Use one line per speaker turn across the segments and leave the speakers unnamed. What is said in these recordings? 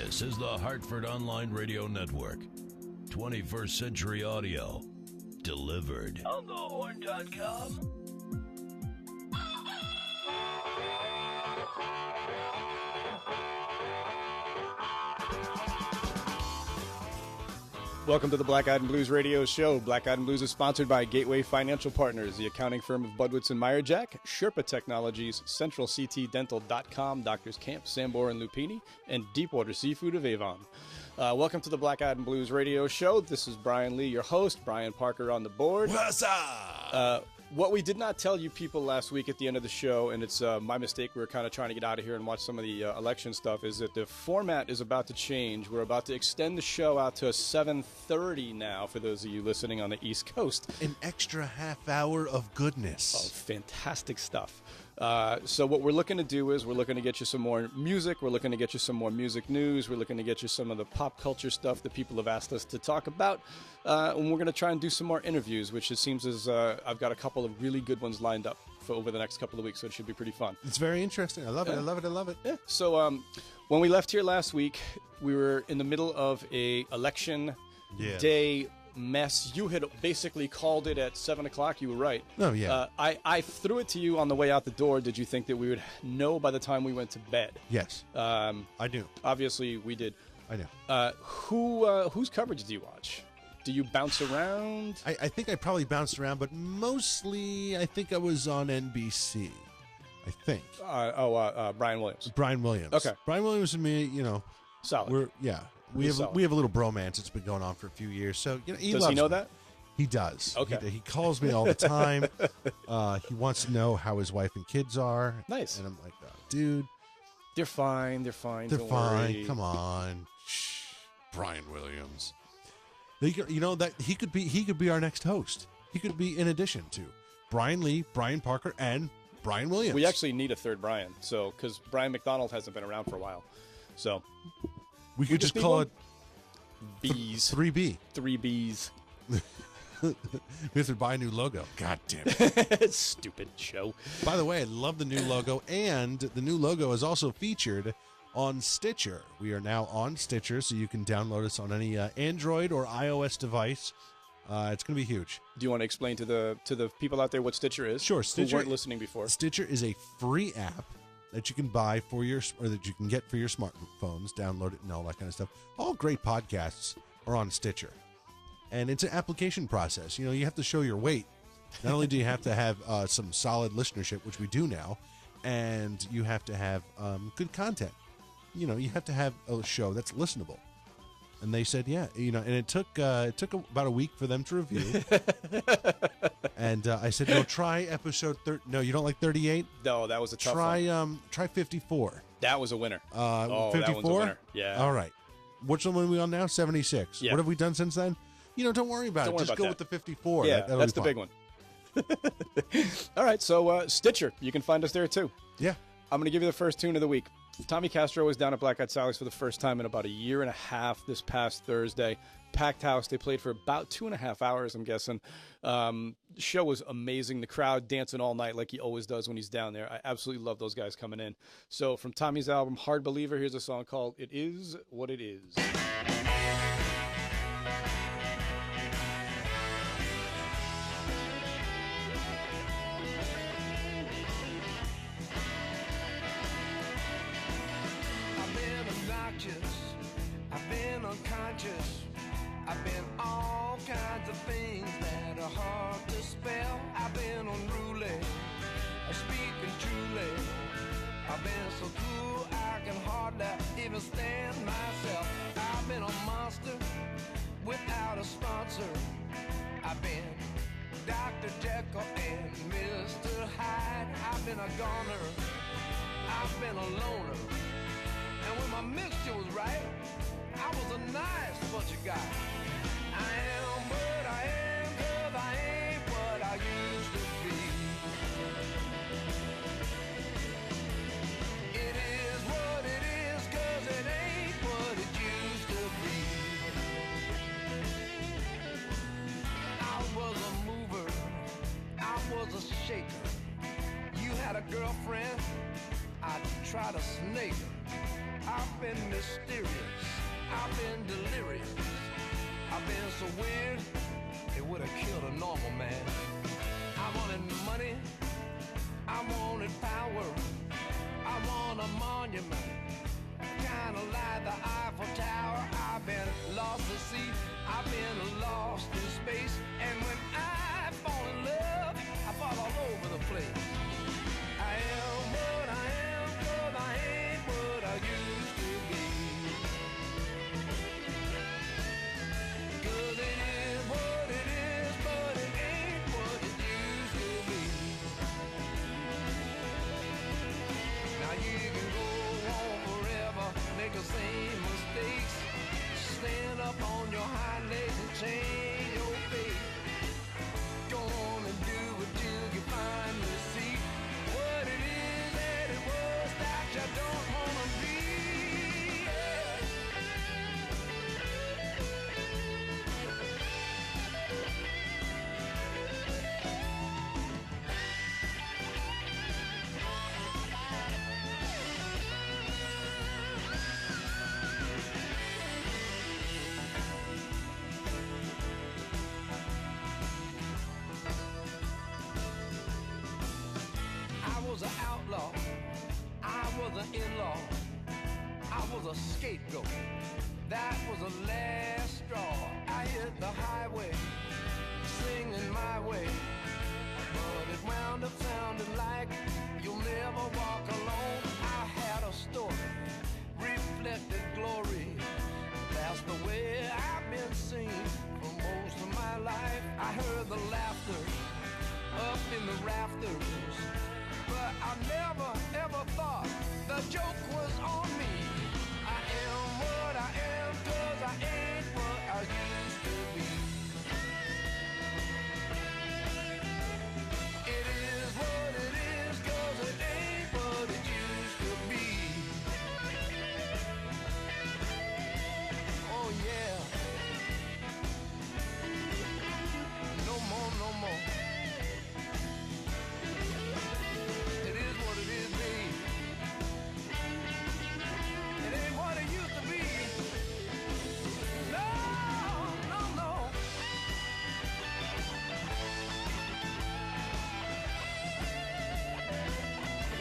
This is the Hartford Online Radio Network. 21st Century Audio. Delivered. onthehorn.com.
Welcome to the Black Eyed and Blues radio show. Black Eyed and Blues is sponsored by Gateway Financial Partners, the accounting firm of Budwitz and Meyerjack, Sherpa Technologies, CentralCTDental.com, Doctors Camp, Sambor and Lupini, and Deepwater Seafood of Avon. Welcome to the Black Eyed and Blues radio show. This is Brian Lee, your host. Brian Parker on the board.
What's up?
What we did not tell you people last week at the end of the show, and it's my mistake, we were kind of trying to get out of here and watch some of the election stuff, is that the format is about to change. We're about to extend the show out to 7:30 now for those of you listening on the East Coast.
An extra half hour of goodness.
Oh, fantastic stuff. So what we're looking to do is we're looking to get you some more music. We're looking to get you some more music news. We're looking to get you some of the pop culture stuff that people have asked us to talk about. And we're going to try and do some more interviews, which it seems as I've got a couple of really good ones lined up for over the next couple of weeks. So it should be pretty fun.
It's very interesting. I love it. I love it. I love it.
Yeah. So when we left here last week, we were in the middle of a election day mess. You had basically called it at 7 o'clock. You were right.
Oh, yeah.
I threw it to you on the way out the door. Did you think that we would know by the time we went to bed?
Yes. I knew.
Obviously, we did.
I know.
Whose coverage do you watch? Do you bounce around?
I think I probably bounced around, but mostly I think I was on NBC. I think.
Brian Williams.
Brian Williams.
Okay.
Brian Williams and me, you know.
Solid.
We have a little bromance. It's been going on for a few years. So
does he know that?
He does.
Okay.
He calls me all the time. He wants to know how his wife and kids are.
Nice.
And I'm like, oh, dude,
they're fine. They're fine.
they're
Don't
fine.
worry.
Come on, shh. Brian Williams. You know that he could be our next host. He could be in addition to Brian Lee, Brian Parker, and Brian Williams.
We actually need a third Brian. So because Brian McDonald hasn't been around for a while, so.
We could just call it
B's.
3B.
3Bs.
We have to buy a new logo. God damn it.
Stupid show.
By the way, I love the new logo, and the new logo is also featured on Stitcher. We are now on Stitcher, so you can download us on any Android or iOS device. It's going to be huge.
Do you want to explain to the people out there what Stitcher is?
Sure. Stitcher,
who weren't listening before.
Stitcher is a free app that you can buy that you can get for your smartphones, download it and all that kind of stuff. All great podcasts are on Stitcher. And it's an application process. You know, you have to show your weight. Not only do you have to have some solid listenership, which we do now, and you have to have good content. You know, you have to have a show that's listenable. And they said, yeah, you know, and it took about a week for them to review. And I said, no, try episode 30. No, you don't like 38?
No, that was a tough one.
Try 54.
That was a winner.
54?
That one's a winner. Yeah.
All right. Which one are we on now? 76.
Yeah.
What have we done since then? You know, don't worry about it. Just go with the 54.
Yeah,
That'll
that's
be
the
fun.
big one. All right, so Stitcher. You can find us there, too.
Yeah.
I'm going to give you the first tune of the week. Tommy Castro was down at Black Eyed Sally's for the first time in about a year and a half this past Thursday. Packed house. They played for about 2.5 hours, I'm guessing. The show was amazing. The crowd dancing all night like he always does when he's down there. I absolutely love those guys coming in. So from Tommy's album, Hard Believer, here's a song called It Is What It Is.
I've been unconscious, I've been all kinds of things that are hard to spell. I've been unruly, speaking truly. I've been so cool I can hardly even stand myself. I've been a monster without a sponsor. I've been Dr. Jekyll and Mr. Hyde. I've been a goner, I've been a loner. And when my mixture was right, I was a nice bunch of guys. I am what I am, 'cause I ain't what I used to be. It is what it is, 'cause it ain't what it used to be. I was a mover, I was a shaker. You had a girlfriend, I'd try to snake her. I've been mysterious, I've been delirious, I've been so weird, it would have killed a normal man. I wanted money, I wanted power, I want a monument, kinda like the Eiffel Tower. I've been lost at sea, I've been lost in space, and when I fall in love, I fall all over the place. I am what I am, 'cause I ain't what I used to be. 'Cause it is what it is, but it ain't what it used to be. Now you can go on forever, make the same mistakes, stand up on your hind legs and change your fate. Go on and do it till you finally see what it is that it was that you don't wanna be. I was an outlaw, I was an in-law, I was a scapegoat, that was the last straw. I hit the highway, singing my way, but it wound up sounding like you'll never walk alone. I had a story, reflected glory, that's the way I've been seen for most of my life. I heard the laughter up in the rafters, but I never ever thought the joke was on me. I am what I am, 'cause I ain't what I used to be. It is what it is, 'cause it ain't what it used to be. Oh yeah. No more, no more. It is what it is, babe. It ain't what it used to be. No, no, no.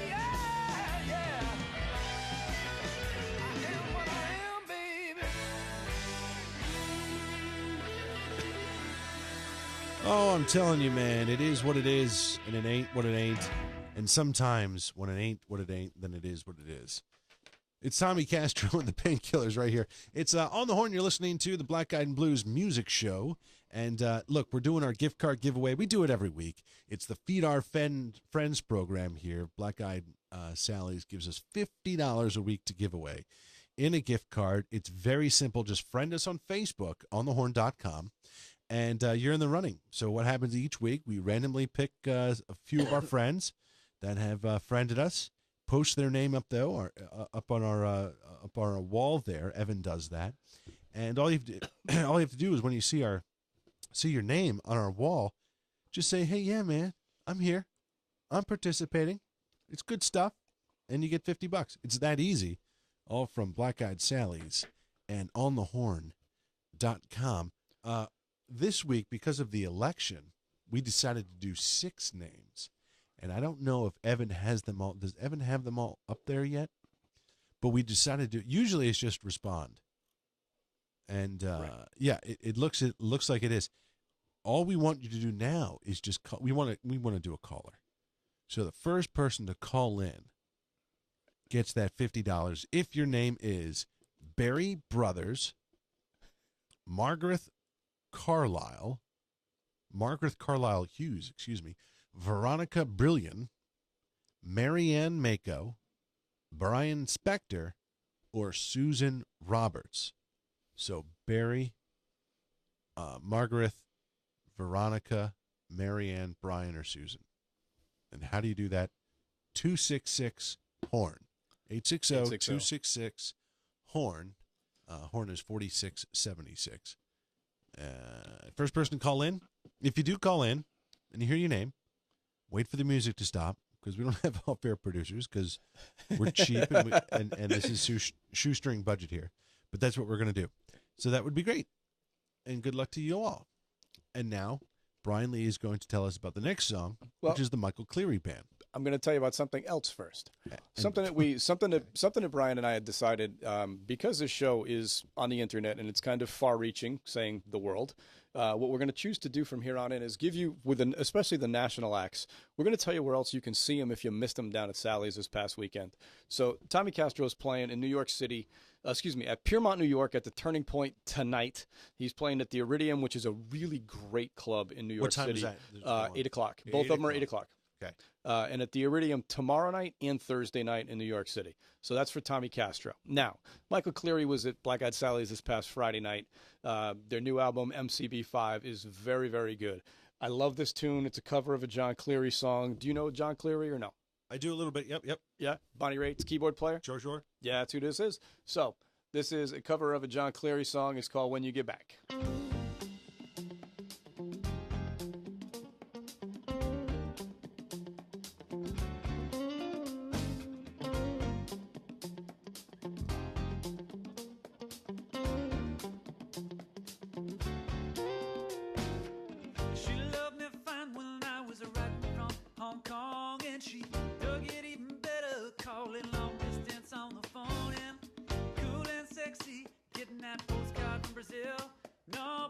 Yeah, yeah. I am what I am, baby.
Oh, I'm telling you, man, it is what it is, and it ain't what it ain't. And sometimes when it ain't what it ain't, then it is what it is. It's Tommy Castro and the Painkillers right here. It's On the Horn. You're listening to the Black Eyed and Blues music show. And look, we're doing our gift card giveaway. We do it every week. It's the Feed Our Friends program here. Black Eyed Sally's gives us $50 a week to give away in a gift card. It's very simple. Just friend us on Facebook, onthehorn.com. And you're in the running. So what happens each week, we randomly pick a few of our friends that have friended us, post their name up though, or up on our wall there. Evan does that, and all you have to do is when you see your name on our wall, just say, "Hey, yeah, man, I'm here, I'm participating. It's good stuff," and you get $50. It's that easy. All from Black Eyed Sally's and onthehorn.com. This week, because of the election, we decided to do 6 names. And I don't know if Evan has them all. Does Evan have them all up there yet? But we decided to. Usually, it's just respond. And
Right.
yeah, it looks like it is. All we want you to do now is just call. We want to do a caller. So the first person to call in gets that $50. If your name is Barry Brothers, Margaret Carlisle Hughes, Veronica Brillion, Marianne Mako, Brian Spector, or Susan Roberts. So Barry, Margaret, Veronica, Marianne, Brian, or Susan. And how do you do that? 266-HORN. 860-266-HORN. Horn is 4676. First person to call in. If you do call in and you hear your name, wait for the music to stop. because we don't have off-air producers because we're cheap and this is shoestring budget here. But that's what we're going to do. So that would be great. And good luck to you all. And now, Brian Lee is going to tell us about the next song, which is the Michael Cleary Band.
I'm going to tell you about something else first. Something that Brian and I had decided, because this show is on the internet and it's kind of far-reaching, saying the world. What we're going to choose to do from here on in is give you, especially the national acts, we're going to tell you where else you can see them if you missed them down at Sally's this past weekend. So Tommy Castro is playing in New York City. At Piermont, New York, at the Turning Point tonight. He's playing at the Iridium, which is a really great club in New York City.
What time is that?
8 o'clock. Both of them are 8 o'clock.
Okay.
And at the Iridium tomorrow night and Thursday night in New York City. So that's for Tommy Castro. Now, Michael Cleary was at Black Eyed Sally's this past Friday night. Their new album, MCB5, is very, very good. I love this tune. It's a cover of a John Cleary song. Do you know John Cleary or no?
I do a little bit. Yep.
Yeah? Bonnie Raitt's keyboard player?
Sure.
Yeah, that's who this is. So this is a cover of a John Cleary song. It's called When You Get Back.
Getting that postcard from Brazil. No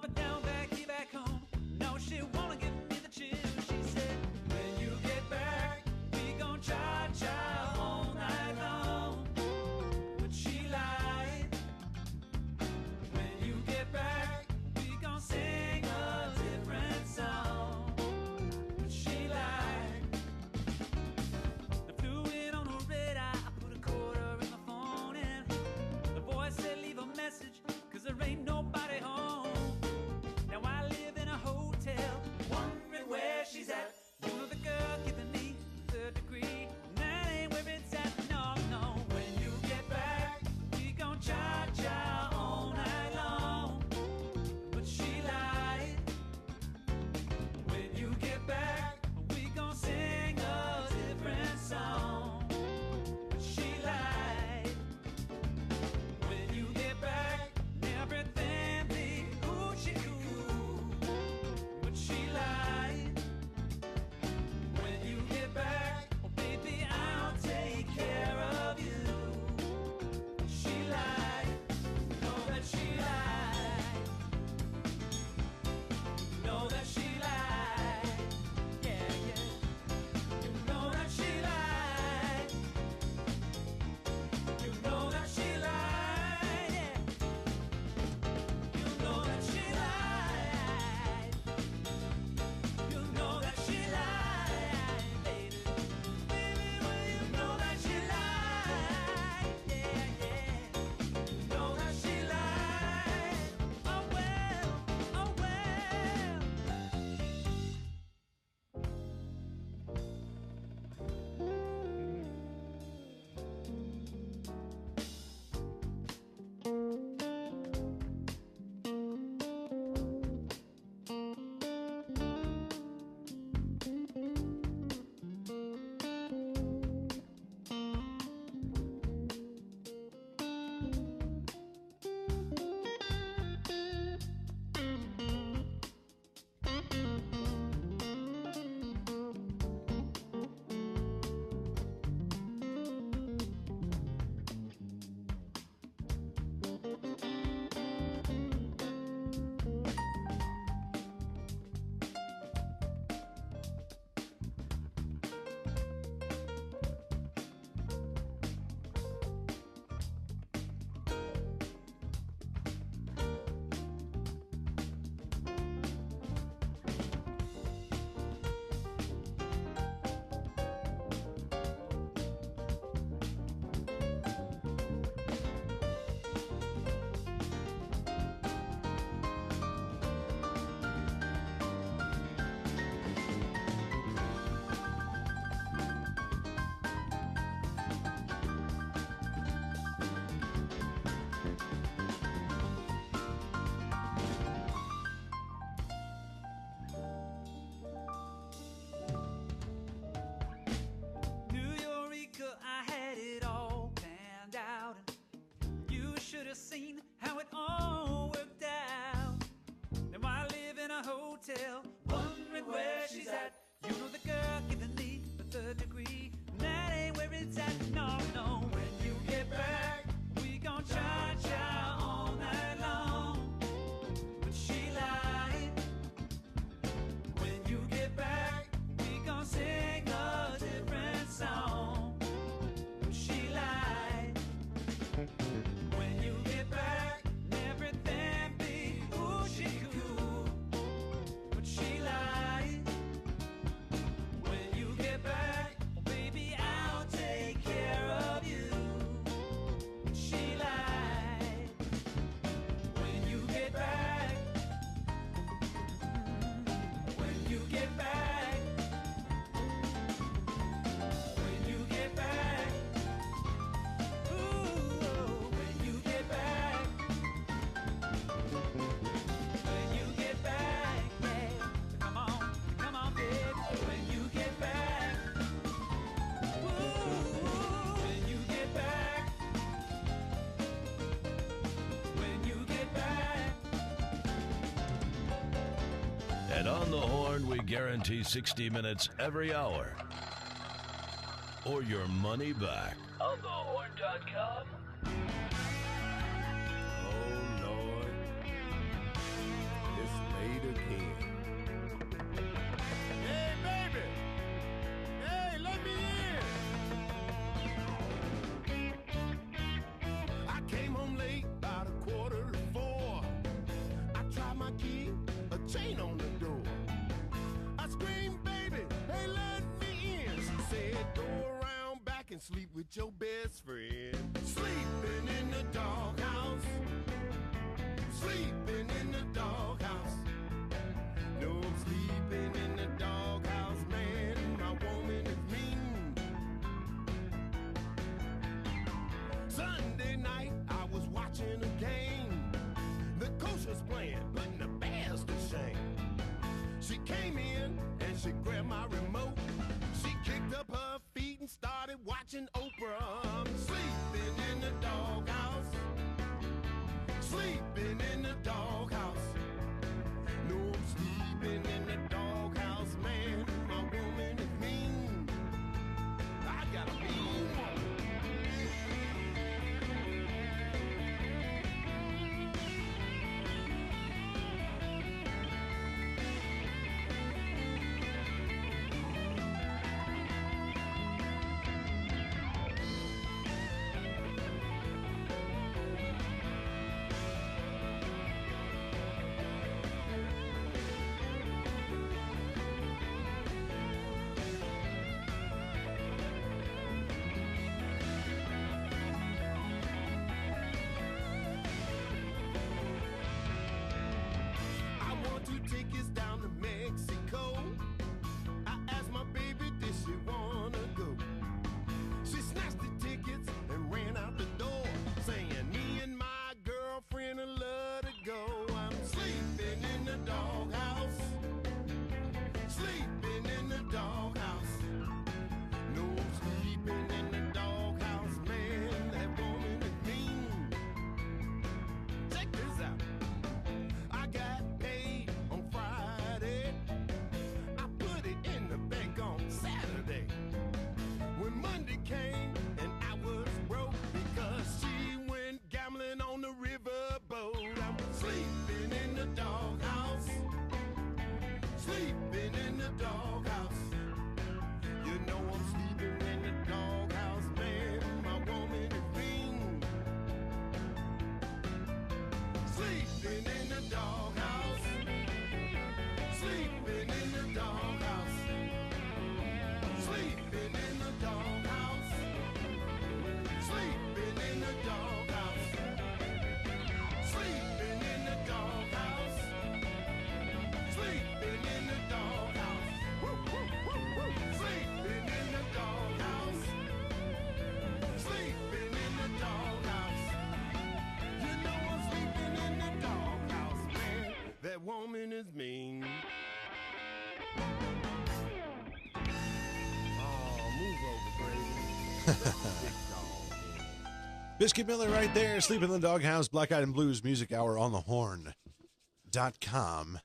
just seen how it all worked out. Now I live in a hotel, wondering where she's at. You know the girl giving me the third degree, and that ain't where it's at. No, no, when you get back, we gon' cha-cha all night long. But she lied. When you get back, we gon' sing a different song. But she lied. When you get back, everything be who she cool. But she lied. When you get back, baby, I'll take care of you. But she lied. When you get back, when you get back, when you get back, ooh, when you get back, when you get back, yeah. Come on, baby. When you get back, ooh, when you get back, when you get back.
And on the horn, we guarantee 60 minutes every hour. Or your money back. onthehorn.com.
Oh, Lord. It's late again. Hey, baby. Hey, let me in. I came home late, about 3:45. I tried my key, a chain on the door. I screamed, baby, hey, let me in. She said, go around back and sleep with your best friend. Sleeping in the doghouse. Sleeping in the doghouse. No, I'm sleeping in the doghouse, man. My woman is mean. Sunday night, I was watching a game. The coach was playing, putting the Bears to shame. She came in and she grabbed my remote. She kicked up her feet and started watching Oprah. I'm sleeping in the doghouse. Sleeping in the doghouse. No, I'm sleeping in the doghouse, man. My woman is mean. I got a mean woman. I want 2 tickets down to Mexico. I asked my baby, did she wanna go? She snatched the tickets and ran out the door, saying, me and my girlfriend will love to go. I'm sleeping in the doghouse. Sleeping in the doghouse. No, I'm sleeping in the doghouse, man. That woman is mean. Check this out. I got paid on Friday. I put it in the bank on Saturday. When Monday came and I was broke because she went gambling on the riverboat. I'm sleeping in the doghouse. Sleeping in the doghouse. You know I'm sleeping in the doghouse, man. My woman is mean. Sleeping in the doghouse. Sleeping in the doghouse. Sleeping in the doghouse. Sleeping in the doghouse. Sleeping in the doghouse. Sleeping in the doghouse. Woo, woo, woo, woo. Sleeping in the doghouse. Sleeping in the doghouse. You know I'm sleeping in the doghouse, man. That woman is mean. Oh, move over, Brady. Big dog.
Biscuit Miller right there, Sleeping in the Doghouse, Black Eyed and Blues Music Hour on onthehorn.com.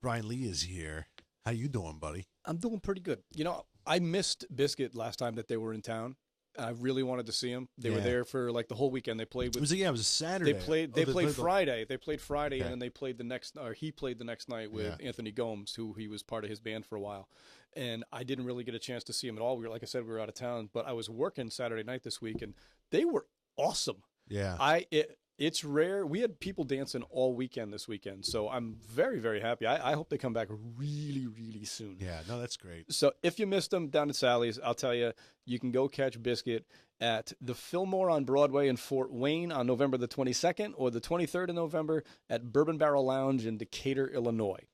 Brian Lee is here. How you doing, buddy?
I'm doing pretty good. You know, I missed Biscuit last time that they were in town. I really wanted to see them. They were there for like the whole weekend. They played with.
It was a Saturday.
They played Friday. They played Friday,
Okay.
and then they played the next. Or he played the next night with Anthony Gomes, who he was part of his band for a while. And I didn't really get a chance to see him at all. Like I said, we were out of town, but I was working Saturday night this week, and they were awesome.
Yeah.
It's rare. We had people dancing all weekend this weekend, so I'm very, very happy. I hope they come back really, really soon.
Yeah, no, that's great.
So if you missed them down at Sally's, I'll tell you, you can go catch Biscuit at the Fillmore on Broadway in Fort Wayne on November the 22nd or the 23rd of November at Bourbon Barrel Lounge in Decatur, Illinois.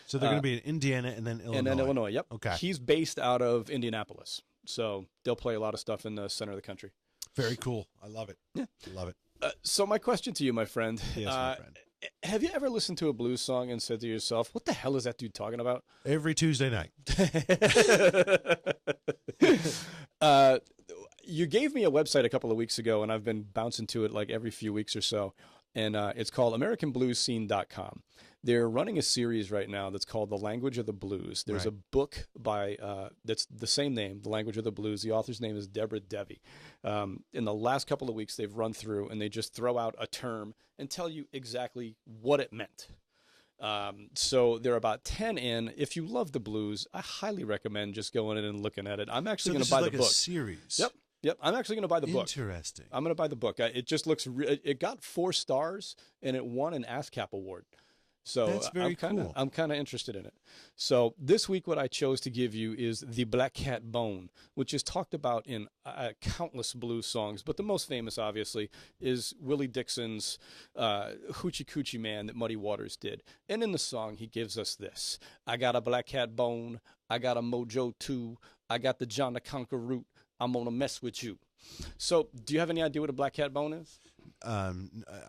So they're going to be in Indiana and then Illinois.
And then Illinois, yep.
Okay.
He's based out of Indianapolis, so they'll play a lot of stuff in the center of the country.
Very cool. I love it.
Yeah.
I love it.
So my question to you, my friend.
Yes, my friend.
Have you ever listened to a blues song and said to yourself, what the hell is that dude talking about?
Every Tuesday night.
You gave me a website a couple of weeks ago, and I've been bouncing to it like every few weeks or so. And it's called AmericanBluesScene.com. They're running a series right now that's called The Language of the Blues. There's a book by that's the same name, The Language of the Blues. The author's name is Deborah Devi. In the last couple of weeks, they've run through and they just throw out a term and tell you exactly what it meant. So they're about 10 in. If you love the blues, I highly recommend just going in and looking at it. I'm actually going to buy the book.
A series.
Yep. I'm actually going to buy the book.
Interesting.
I'm going to buy the book. It just looks. It got 4 stars and it won an ASCAP award. So
that's very cool.
I'm kind of interested in it. So this week, what I chose to give you is the Black Cat Bone, which is talked about in countless blues songs. But the most famous, obviously, is Willie Dixon's Hoochie Coochie Man that Muddy Waters did. And in the song, he gives us this: I got a black cat bone. I got a mojo too. I got the John the Conqueror root. I'm gonna mess with you. So, do you have any idea what a black cat bone is?
I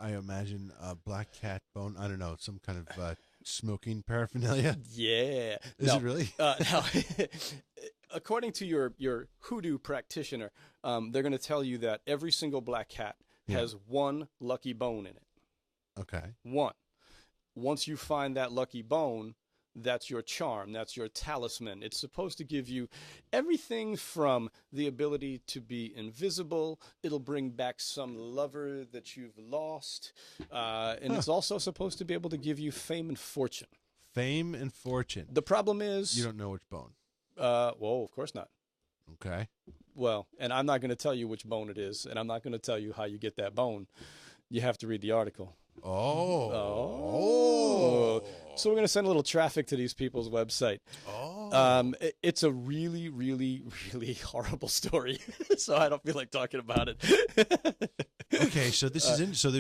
imagine a black cat bone. I don't know, some kind of smoking paraphernalia.
Yeah.
Is it really?
No. According to your hoodoo practitioner, they're going to tell you that every single black cat has one lucky bone in it.
Okay.
One. Once you find that lucky bone, that's your charm. That's your talisman. It's supposed to give you everything from the ability to be invisible. It'll bring back some lover that you've lost. And it's also supposed to be able to give you fame and fortune.
Fame and fortune.
The problem is...
You don't know which bone.
Well, of course not.
Okay.
Well, and I'm not going to tell you which bone it is, and I'm not going to tell you how you get that bone. You have to read the article.
Oh.
So we're going to send a little traffic to these people's website. It's a really, really, really horrible story. So I don't feel like talking about it.
Okay, so this is so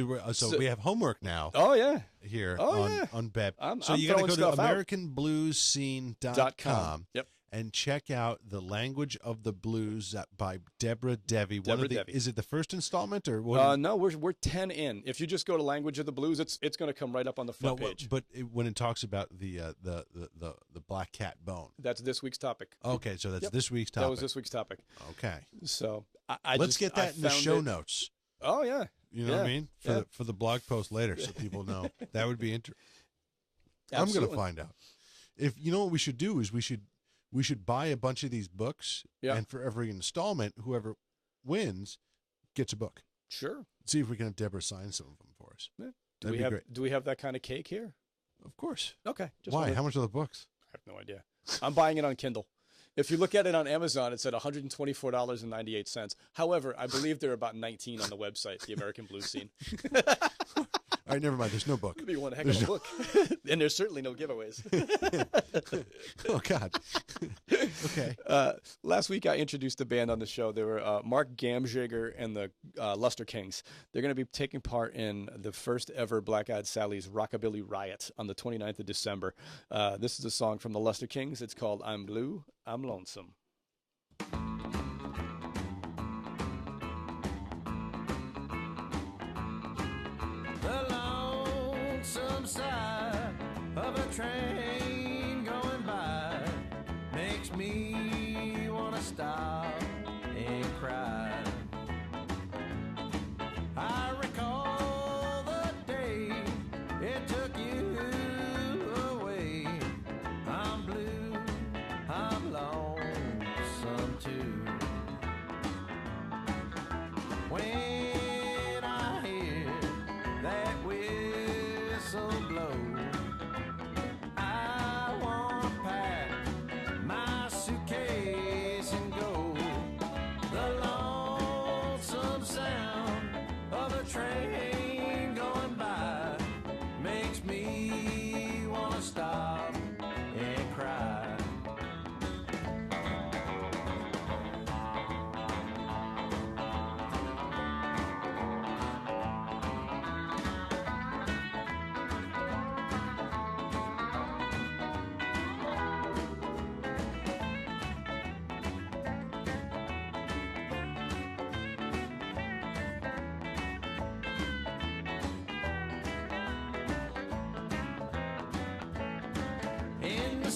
we have homework now.
Oh yeah.
Here
on
BEB.
So
you got to go to AmericanBluesScene.com.
Yep.
And check out The Language of the Blues by Deborah Devi.
Devi.
Is it the first installment or what?
No, we're 10 in. If you just go to Language of the Blues, it's going to come right up on the front page.
But when it talks about the black cat bone,
that's this week's topic.
Okay, so that's this week's topic.
That was this week's topic.
Okay,
so
let's get that in the show notes.
Oh yeah,
you know what I mean for the blog post later, so people know. That would be interesting. I'm going to find out. If you know what we should do is we should buy a bunch of these books, and for every installment, whoever wins gets a book.
Sure.
See if we can have Deborah sign some of them for us.
Yeah.
Great.
Do we have that kind of cake here?
Of course.
Okay.
Why? How much are the books?
I have no idea. I'm buying it on Kindle. If you look at it on Amazon, it's at $124.98. However, I believe they're about 19 on the website, the American Blues Scene.
All right, never mind. There's no book.
It'd be one heck of a book. And there's certainly no giveaways.
Oh, God. Okay.
Last week, I introduced the band on the show. They were Mark Gamjager and the Luster Kings. They're going to be taking part in the first ever Black Eyed Sally's Rockabilly Riot on the 29th of December. This is a song from the Luster Kings. It's called I'm Blue, I'm Lonesome.
Side of a train going by makes me wanna stop and cry.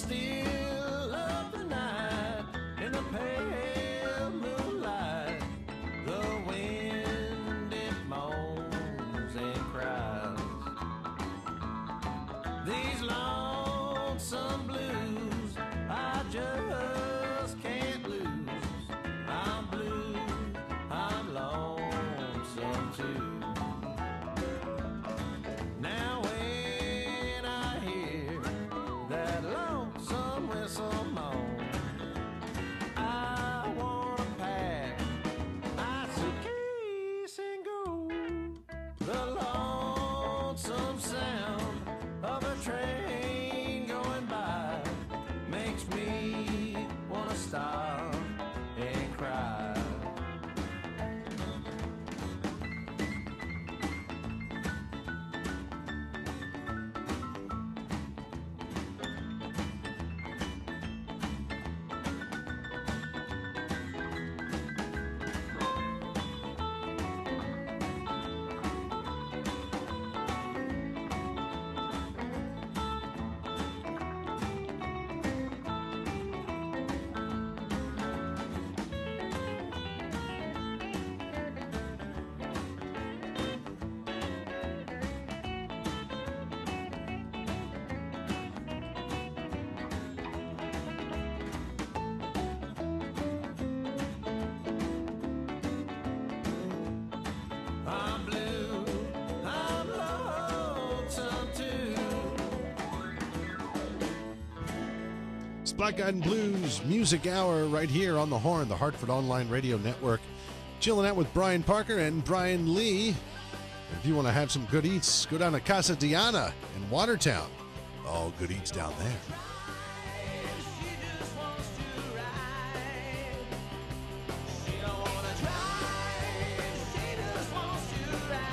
still of the night, in the pale moonlight, the wind it moans and cries. These lonesome blues I just can't lose. I'm blue, I'm lonesome too. Now when I hear that lonesome whistle moan, I wanna pack my suitcase and go. The lonesome sound of a train going by makes me wanna stop and cry. I'm blue, I'm lonesome too.
It's Black Eyed and Blues Music Hour right here on the Horn, the Hartford Online Radio Network. Chilling out with Brian Parker and Brian Lee. If you want to have some good eats, go down to Casa Diana in Watertown. All good eats down there.
She just wants to ride. She don't wanna drive. She just wants to ride.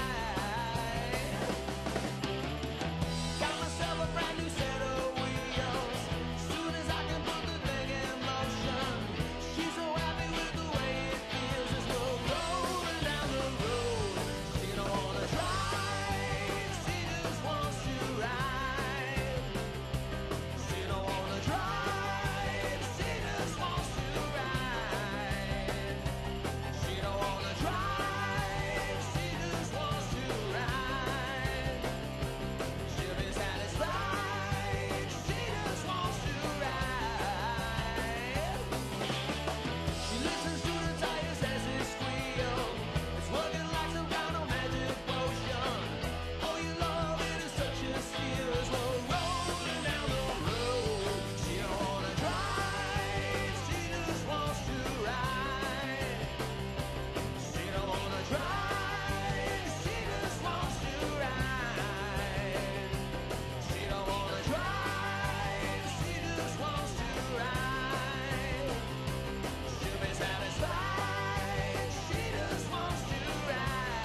Got myself a brand new set of wheels. Soon as I can put the thing in motion. She's so happy with the way it feels as we're rolling down the road. She don't wanna drive. She just wants to ride. She don't wanna drive, she just wants to ride. She don't wanna drive, she just wants to ride. She'll be satisfied, she just wants to ride. She listens to the tires as they squeal. It's working like some kind of magic potion. Oh, you love it is such a steal as we're rolling down the road. She don't wanna drive, she just wants to ride. She don't wanna drive, she just wants to ride. She don't wanna drive, she just wants to ride. She'll be satisfied, she just wants to ride.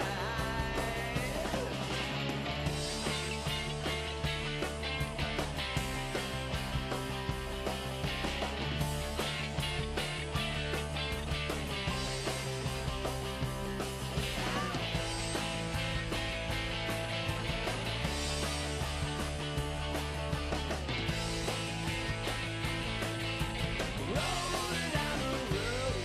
Rolling down the road,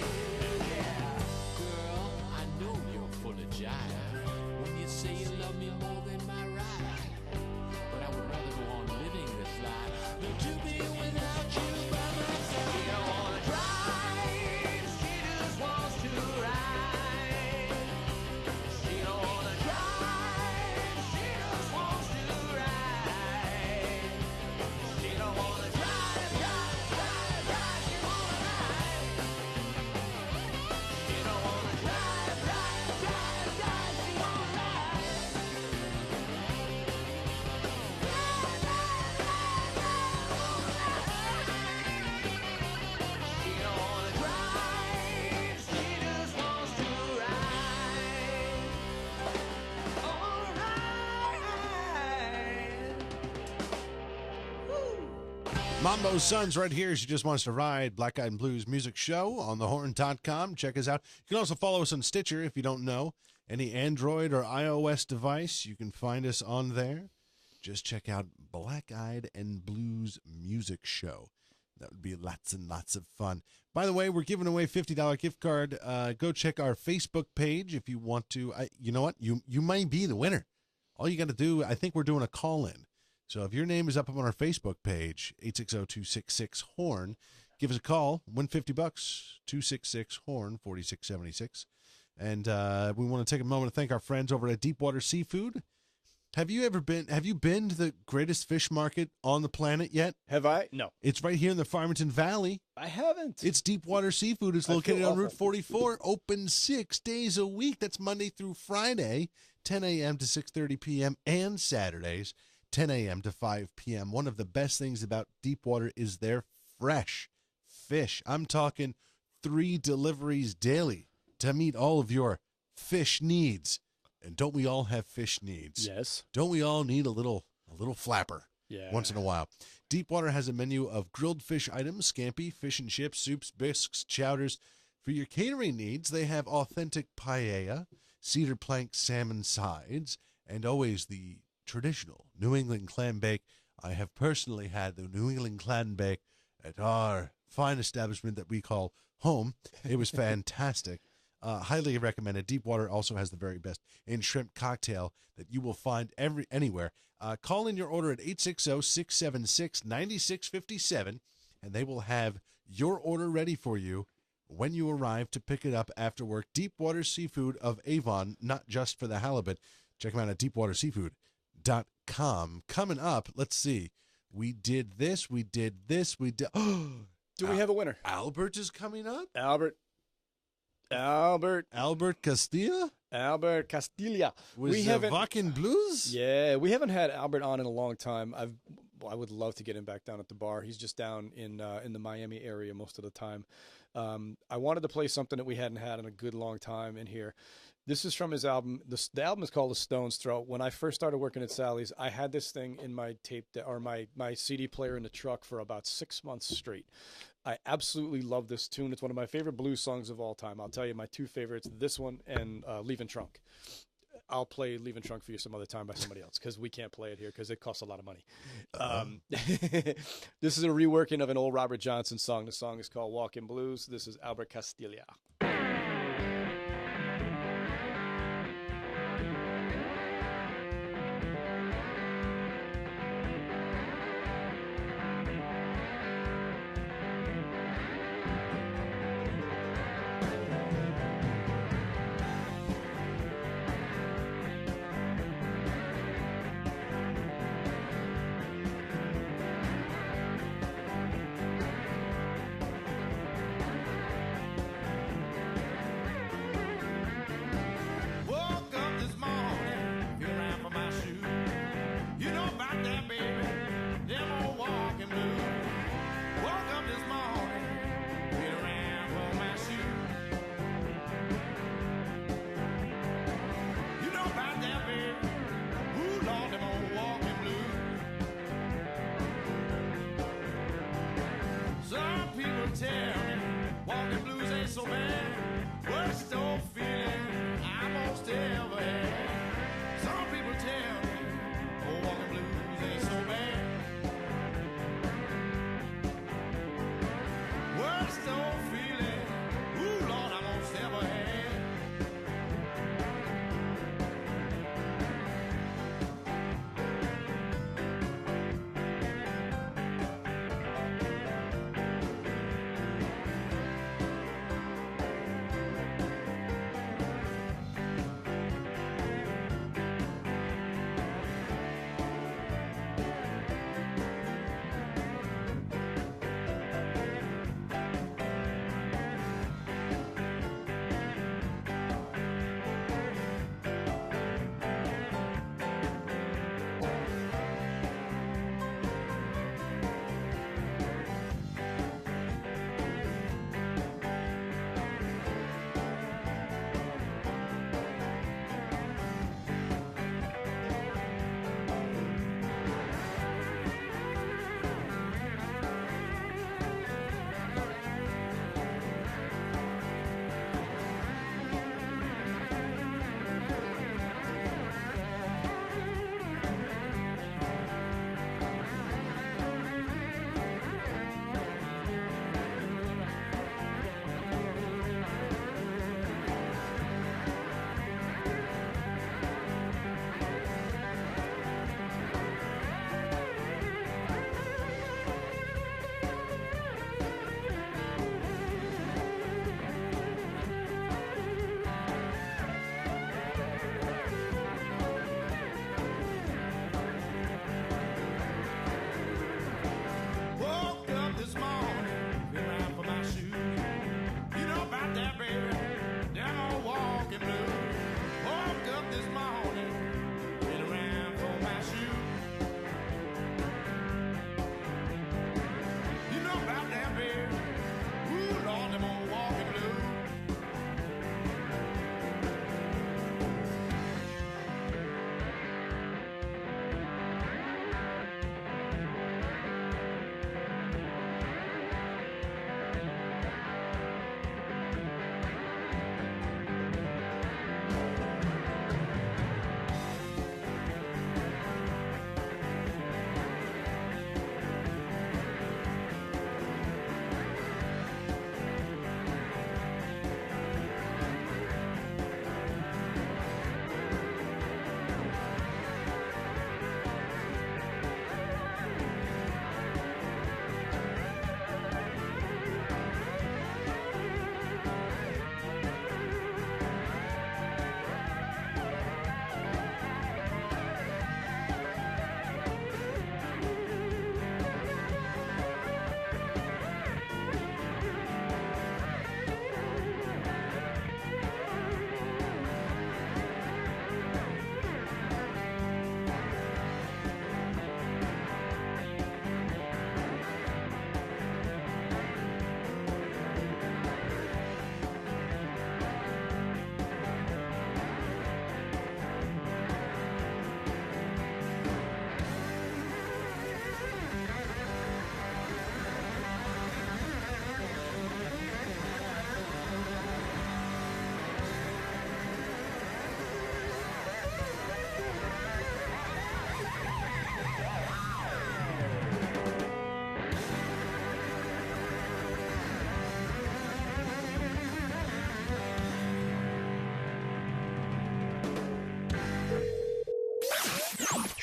yeah.
Girl, I know you're full of jive when you say you love me more than my ride. But I would rather go on living this life than to be without you by my side.
She don't wanna drive, she just wants to ride. She don't wanna drive, she just wants to ride. She don't wanna drive, drive, drive, drive, she wanna ride. She don't wanna drive, drive, drive, drive, she wanna ride. Ride, ride, ride, ride, wanna ride. She don't wanna drive, she just wants to ride. All right.
Mambo Sons right here. She just wants to ride. Black Eyed and Blues Music Show on thehorn.com. Check us out. You can also follow us on Stitcher if you don't know. Any Android or iOS device, you can find us on there. just check out Black Eyed and Blues Music Show. That would be lots and lots of fun. By the way, we're giving away $50 gift card. Go check our Facebook page if you want to. You know what? You might be the winner. All you got to do, I think we're doing a call-in. So if your name is up on our Facebook page, 860-266-HORN, give us a call. Win $50, 266-HORN, 4676. And we want to take a moment to thank our friends over at Deepwater Seafood. Have you been to the greatest fish market on the planet yet?
Have I? No.
It's right here in the Farmington Valley.
I haven't.
It's Deepwater Seafood. It's located on Route 44, open 6 days a week. That's Monday through Friday, 10 a.m. to 6:30 p.m. and Saturdays, 10 a.m. to 5 p.m. One of the best things about Deepwater is their fresh fish. I'm talking 3 deliveries daily to meet all of your fish needs. And don't we all have fish needs?
Yes.
Don't we all need a little flapper?
Yeah.
Once in a while. Deepwater has a menu of grilled fish items, scampi, fish and chips, soups, bisques, chowders. For your catering needs, they have authentic paella, cedar plank salmon sides, and always the traditional New England clam bake. I have personally had the New England clam bake at our fine establishment that we call home. It was fantastic. Highly recommended. Deepwater also has the very best in shrimp cocktail that you will find anywhere. Call in your order at 860-676-9657, and they will have your order ready for you when you arrive to pick it up after work. Deepwater Seafood of Avon, not just for the halibut. Check them out at deepwaterseafood.com. Coming up, let's see. We did this. We did.
Do we have a winner?
Albert is coming up?
Albert
Castilla?
Albert Castilla.
We haven't Vakin Blues?
Yeah, we haven't had Albert on in a long time. I would love to get him back down at the bar. He's just down in the Miami area most of the time. I wanted to play something that we hadn't had in a good long time in here. This is from his album. The album is called A Stone's Throw. When I first started working at Sally's, I had this thing in my my CD player in the truck for about 6 months straight. I absolutely love this tune. It's one of my favorite blues songs of all time. I'll tell you my 2 favorites, this one and Leavin' Trunk. I'll play Leavin' Trunk for you some other time by somebody else because we can't play it here because it costs a lot of money. This is a reworking of an old Robert Johnson song. The song is called Walkin' Blues. This is Albert Castilla.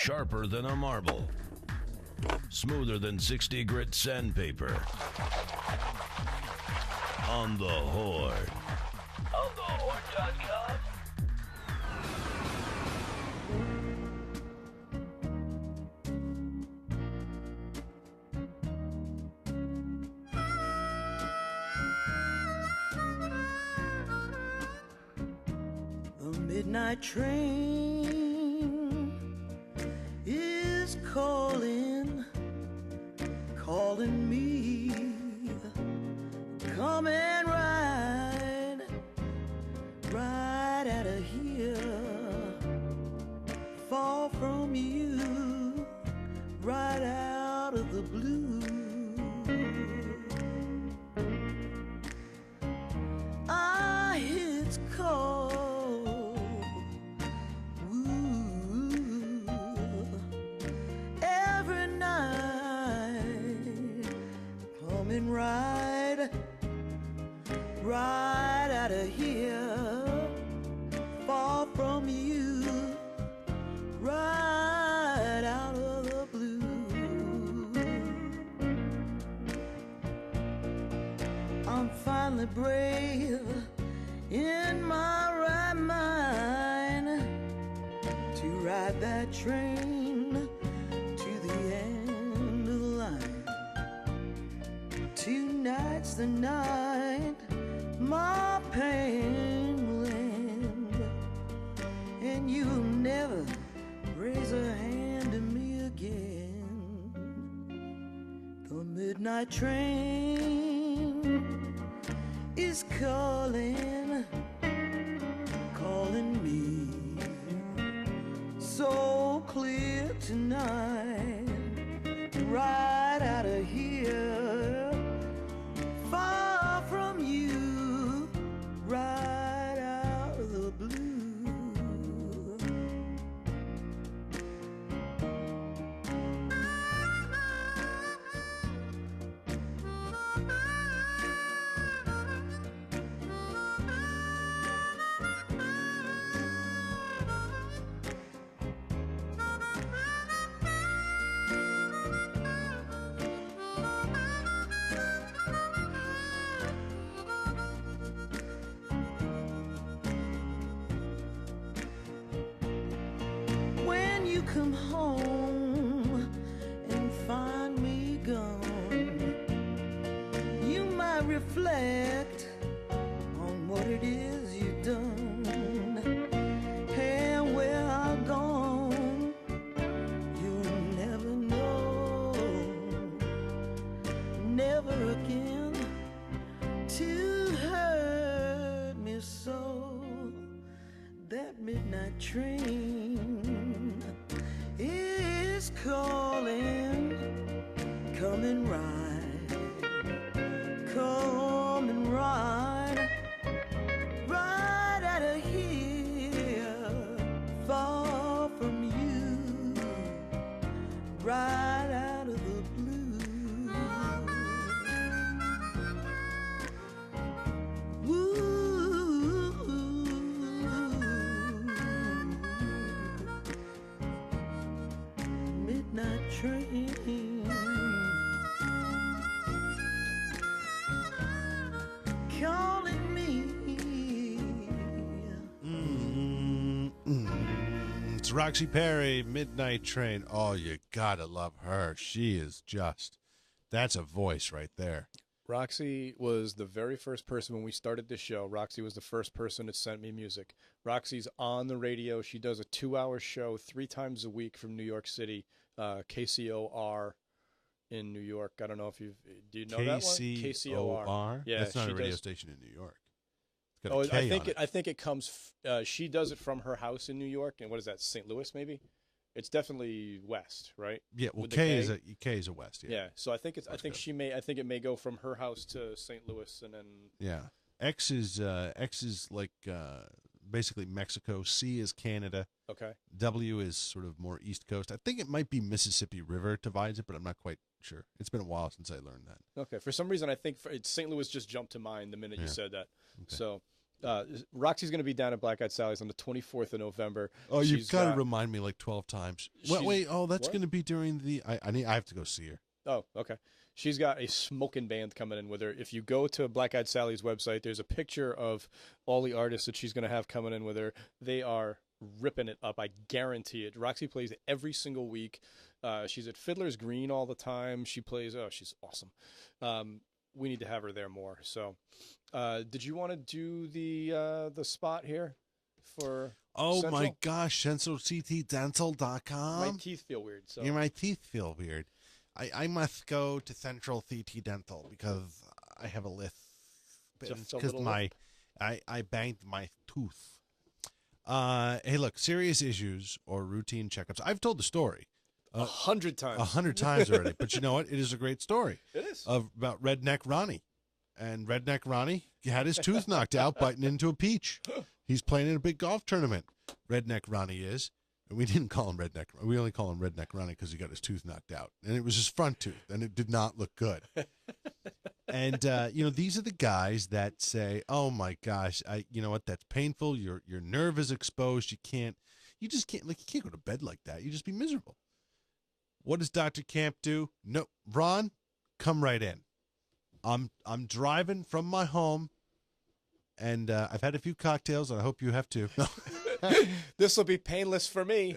sharper than a marble, smoother than 60 grit sandpaper. On the Horn. onthehorn.com.
The midnight train is calling, calling me. Come and ride, ride out of here, far from you, right out of the blue. I hear it's cold, ooh, every night. Come and ride, ride out of here, far from you, right out of the blue. I'm finally brave in my right mind to ride that train to the end of the line. Tonight's the night my pain will end, and you'll never raise a hand to me again. The midnight train is calling, calling me, so clear tonight, right out of here, far from you, right out of the blue. When you come home and find me gone, you might reflect on what it is you've done and where I've gone. You'll never know, never again to hurt me so. That midnight train is calling, come and ride, come and ride, ride out of here, far from you, right out of the blue. Midnight train calling me.
It's Roxy Perry, Midnight Train. Oh, you gotta love her. She is just, that's a voice right there.
Roxy was the very first person when we started this show. Roxy was the first person that sent me music. Roxy's on the radio. She does a 2-hour show 3 times a week from New York City, KCOR in New York. I don't know if do you know that one?
KCOR?
Yeah,
that's not a radio station in New York. It's got a K on it.
I think it comes. She does it from her house in New York, and what is that? St. Louis, maybe. It's definitely west, right?
Yeah, well,
K
is a west. Yeah.
Yeah, so I think it's. I think it may go from her house to St. Louis, and then.
Yeah, X is like basically Mexico. C is Canada.
Okay.
W is sort of more East Coast. I think it might be Mississippi River divides it, but I'm not quite sure. It's been a while since I learned that.
Okay. For some reason, I think St. Louis just jumped to mind the minute you said that.
Okay.
So, Roxy's going to be down at Black Eyed Sally's on the 24th of November.
Oh, you've got to remind me like 12 times. Wait, that's going to be during the... I have to go see her.
Oh, okay. She's got a smoking band coming in with her. If you go to Black Eyed Sally's website, there's a picture of all the artists that she's going to have coming in with her. They are ripping it up. I guarantee it. Roxy plays every single week. She's at Fiddler's Green all the time. She plays. Oh, she's awesome. We need to have her there more. So, did you want to do the spot here for?
Oh
Central?
my gosh, centralctdental.com.
My teeth feel weird. So
my teeth feel weird. I must go to Central CT Dental because I have a lisp. Because I banged my tooth. Hey, look, serious issues or routine checkups. I've told the story
100 times.
100 times already. But you know what? It is a great story.
It is.
About Redneck Ronnie. And Redneck Ronnie had his tooth knocked out biting into a peach. He's playing in a big golf tournament. Redneck Ronnie is. And we didn't call him Redneck. We only call him Redneck Ronnie because he got his tooth knocked out. And it was his front tooth. And it did not look good. And, these are the guys that say, oh, my gosh, you know what? That's painful. Your nerve is exposed. You can't go to bed like that. You just be miserable. What does Dr. Camp do? No, Ron, come right in. I'm driving from my home, and I've had a few cocktails, and I hope you have too.
This will be painless for me.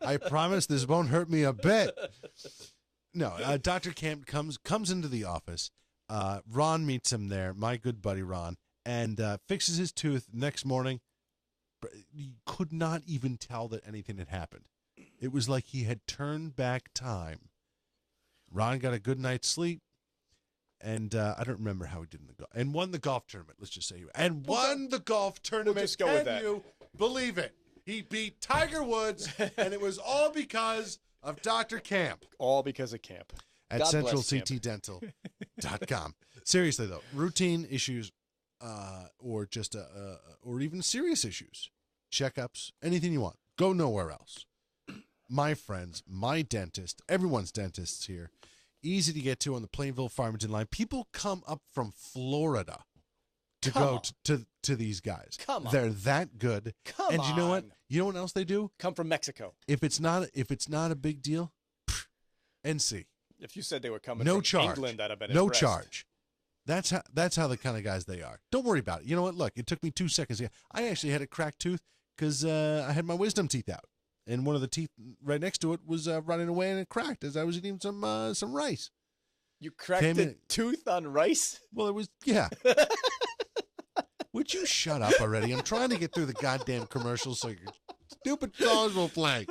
I promise this won't hurt me a bit. No, Dr. Camp comes into the office. Ron meets him there, my good buddy Ron, and fixes his tooth. Next morning, you could not even tell that anything had happened. It was like he had turned back time. Ron got a good night's sleep, and I don't remember how he did in the golf. And won the golf tournament, let's just say. And won the golf tournament.
We'll just go with that.
Can you believe it? He beat Tiger Woods, and it was all because of Dr. Camp.
All because of Camp.
At centralctdental.com. Seriously, though, routine issues or just or even serious issues, checkups, anything you want, go nowhere else. My friends, my dentist, everyone's dentists here, easy to get to on the Plainville-Farmington line. People come up from Florida to go to these guys.
Come on.
They're that good.
Come
and you know what?
on.
You know what else they do?
Come from Mexico.
If it's not a big deal, NC.
If you said they were coming
No
from
charge.
England, I'd have been
No
impressed.
charge. That's how the kind of guys they are. Don't worry about it. You know what? Look, it took me 2 seconds. I actually had a cracked tooth because I had my wisdom teeth out. And one of the teeth right next to it was running away, and it cracked as I was eating some rice.
You cracked a tooth on rice?
Well, it was, yeah. Would you shut up already? I'm trying to get through the goddamn commercials so your stupid calls will play.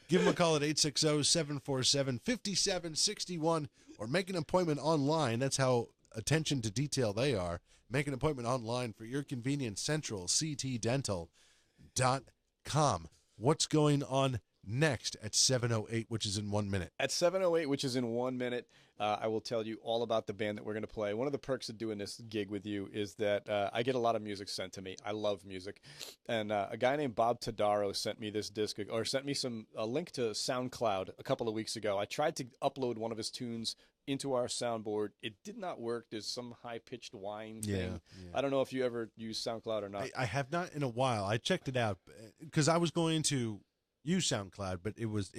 Give them a call at 860-747-5761 or make an appointment online. That's how attention to detail they are. Make an appointment online for your convenience. centralctdental.com. What's going on next at 7:08, which is in 1 minute?
At 7:08, which is in 1 minute, I will tell you all about the band that we're going to play. One of the perks of doing this gig with you is that I get a lot of music sent to me. I love music. And a guy named Bob Todaro sent me this disc, or sent me a link to SoundCloud a couple of weeks ago. I tried to upload one of his tunes into our soundboard. It did not work. There's some high-pitched whine thing. Yeah. I don't know if you ever use SoundCloud or not.
I have not in a while. I checked it out because I was going to use SoundCloud, but it was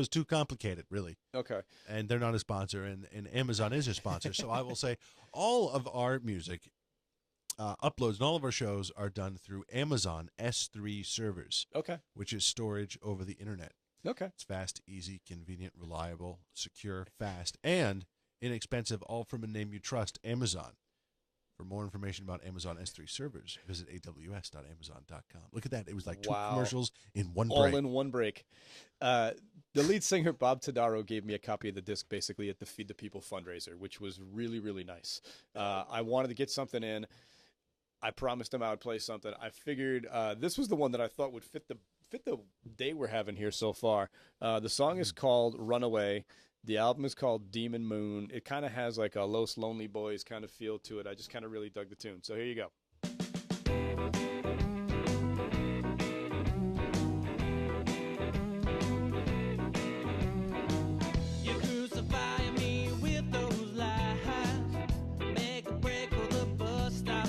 too complicated, really.
Okay.
And they're not a sponsor, and Amazon is a sponsor. So I will say all of our music uploads and all of our shows are done through Amazon S3 servers.
Okay.
Which is storage over the internet.
Okay.
It's fast, easy, convenient, reliable, secure, fast, and inexpensive, all from a name you trust, Amazon. For more information about Amazon S3 servers, visit aws.amazon.com. Look at that. It was like 2 commercials in one break.
All in one break. The lead singer, Bob Todaro, gave me a copy of the disc basically at the Feed the People fundraiser, which was really, really nice. I wanted to get something in. I promised him I would play something. I figured this was the one that I thought would fit the day we're having here so far. The song is called Runaway. The album is called Demon Moon. It kind of has like a Los Lonely Boys kind of feel to it. I just kind of really dug the tune. So here you go.
You crucify me with those lies, make a break for the bus stop.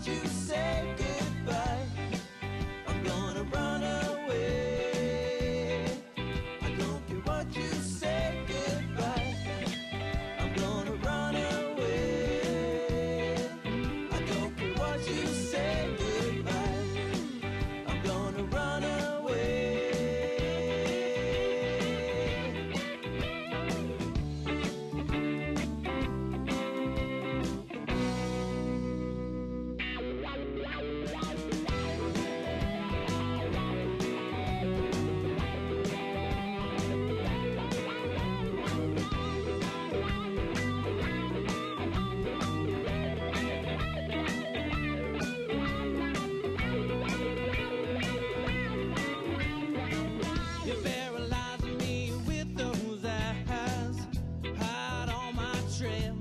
what you say goodbye. I'm gonna run away. I don't care what you say goodbye. I'm gonna run away. I don't care what you say goodbye. I'm gonna run away. You're paralyzing me with those eyes, hot on my trail,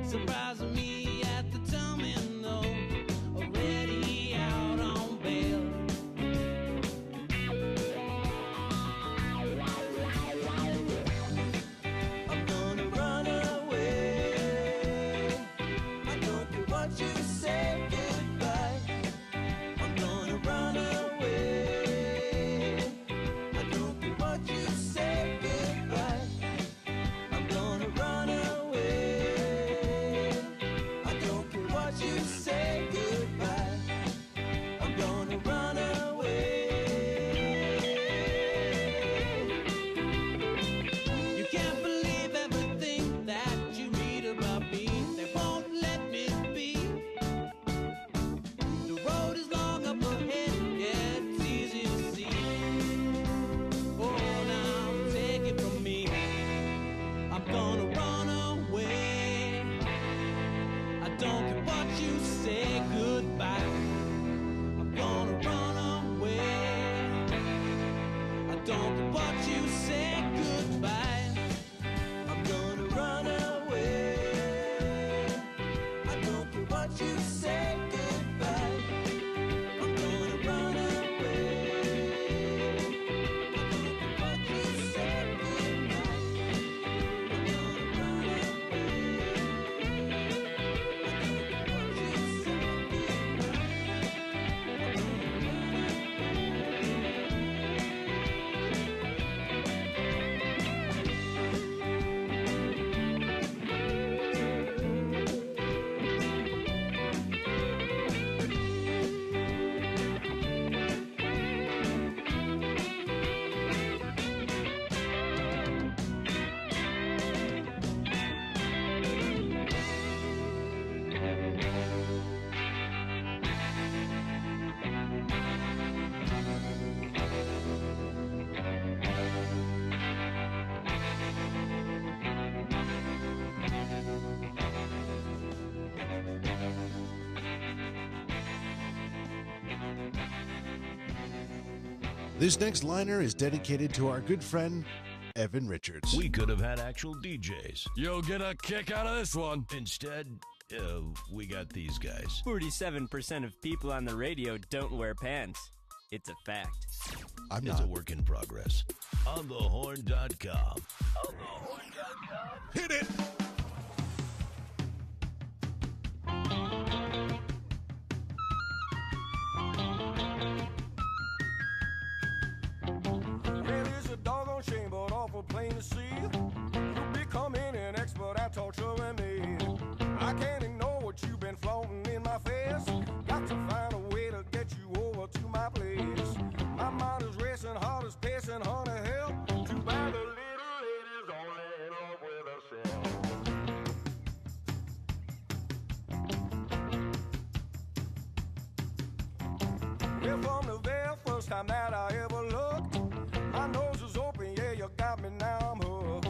surprising me at the terminal, already out on bail. I'm gonna run away. I don't care what you say goodbye. I'm gonna run away. I don't care what you say goodbye. I'm gonna run away. I don't care what you say goodbye. I'm gonna run away. You can't believe everything that you read about me. They won't let me be. The road is long up ahead, yeah, it's easy to see. Oh, now take it from me. I'm gonna run away. I don't care what you say goodbye. I'm gonna run away. I don't care what you say goodbye. I'm gonna run away. I don't care what you say goodbye. I'm gonna run away. I don't care what you say goodbye. I'm gonna run away. I don't care what you say
This next liner is dedicated to our good friend, Evan Richards.
We could have had actual DJs.
You'll get a kick out of this one.
Instead, we got these guys.
47% of people on the radio don't wear pants. It's a fact.
I'm
It's
not.
a work in progress. onthehorn.com. onthehorn.com.
Hit it!
Well, it's a doggone shame, but awful plain to see. You're becoming an expert at torturing me. I can't ignore what you've been flaunting in my face. Got to find a way to get you over to my place. My mind is racing, heart is pacing, honey, help. Too bad the little lady's only in love with herself. Well, from the very first time that I ever looked, my nose is open, yeah, you got me, now I'm hooked.